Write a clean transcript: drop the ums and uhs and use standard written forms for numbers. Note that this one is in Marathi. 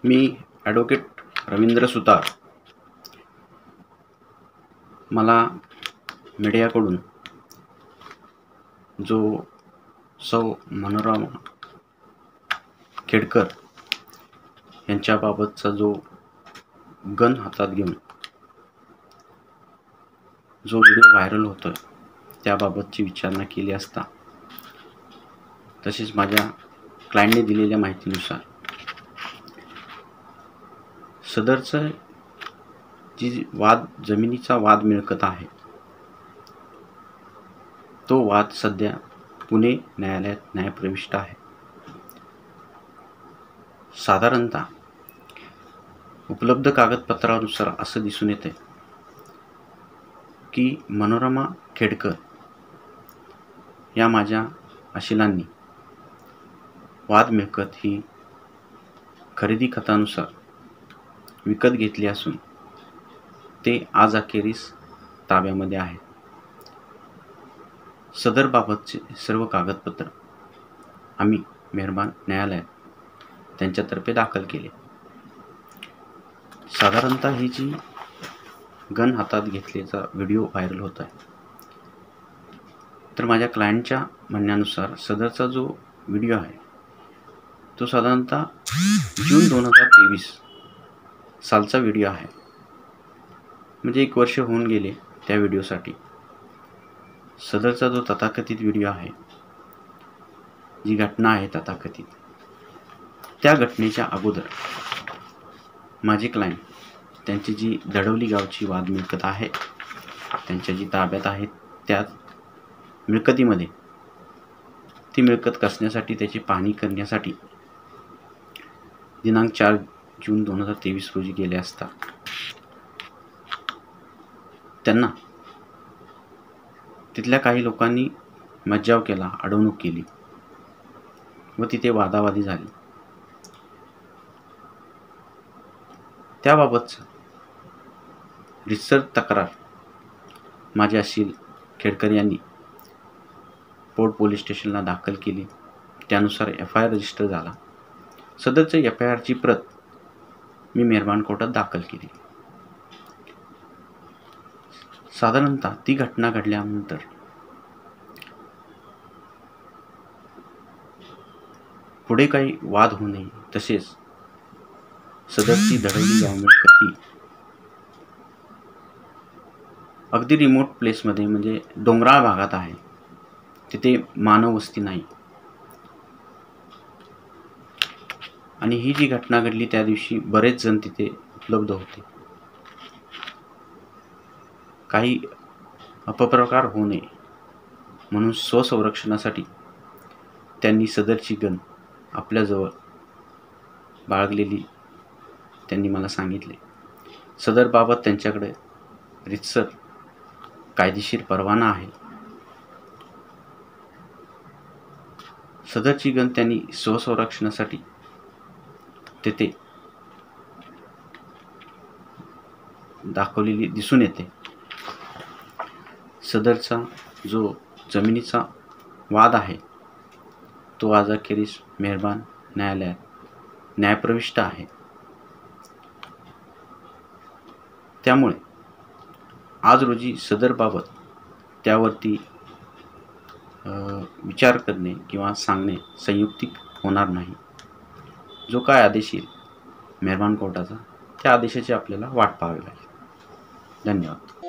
मी ॲडव्होकेट रवींद्र सुतार. मला मीडियाकडून जो सौ मनोरमा खेडकर यांच्याबाबतचा जो गन हातात घेऊन जो व्हिडिओ व्हायरल होतोय त्याबाबतची विचारणा केली असता, तसेच माझ्या क्लायंटने दिलेल्या माहितीनुसार सदरचं जी जमिनीचा वाद मिळकत आहे, तो वाद सध्या पुणे न्यायालयात न्यायप्रविष्ट आहे. साधारणतः उपलब्ध कागदपत्रानुसार असं दिसून येते की मनोरमा खेडकर या माझ्या अशिलांनी वाद मिळकत ही खरेदी खतानुसार विकत घेतली असून ते आज अखेरीस ताब्यामध्ये आहे. सदरबाबतचे सर्व कागदपत्र आम्ही मेहरबान न्यायालयात त्यांच्यातर्फे दाखल केले. साधारणतः ही जी गन हातात घेतल्याचा व्हिडिओ व्हायरल होत आहे, तर माझ्या क्लायंटच्या म्हणण्यानुसार सदरचा जो व्हिडिओ आहे तो साधारणतः जून 2023 सालचा व्हिडिओ आहे. म्हणजे 1 वर्ष होऊन गेले त्या व्हिडिओसाठी. सदरचा जो तथाकथित व्हिडिओ आहे, जी घटना आहे तथाकथित, त्या घटनेच्या अगोदर माझे क्लायंट त्यांची जी दडवली गावची वाद मिळकत आहे, त्यांच्या जी ताब्यात आहे त्या मिळकतीमध्ये ती मिळकत कसण्यासाठी त्याची पाहणी करण्यासाठी दिनांक 4 जून 2023 रोजी गेले असता त्यांना तिथल्या काही लोकांनी मज्जाव केला, अडवणूक केली व तिथे वादावादी झाली. त्याबाबतचं रितसर तक्रार माझे अशील खेडकर यांनी पोर्ट पोलीस स्टेशनला दाखल केली. त्यानुसार FIR रजिस्टर झाला. सदरच्या FIRची प्रत मी मेहरबान कोर्टात दाखल केली. साधारणतः ती घटना घडल्यानंतर पुढे काही वाद होऊ नये, तसेच सदरची दडवली गाव मिळकत अगदी रिमोट प्लेसमध्ये, म्हणजे डोंगराळ भागात आहे, तिथे मानव वस्ती नाही. आणि ही जी घटना घडली त्या दिवशी बरेच जण तिथे उपलब्ध होते. काही अपप्रकार होऊ नये म्हणून स्वसंरक्षणासाठी त्यांनी सदरची गन आपल्याजवळ बाळगलेली त्यांनी मला सांगितले. सदरबाबत त्यांच्याकडे रितसर कायदेशीर परवाना आहे. सदरची गन त्यांनी स्वसंरक्षणासाठी तेथे दाखवलेली दिसून येते. सदरचा जो जमिनीचा वाद आहे तो आज अखेरीस मेहरबान न्यायालयात न्यायप्रविष्ट आहे. त्यामुळे आज रोजी सदरबाबत त्यावरती विचार करणे किंवा सांगणे संयुक्तिक होणार नाही. जो काय आदेश येईल मेहरबान कोर्टाचा, त्या आदेशाची आपल्याला वाट पाहावी लागेल. धन्यवाद.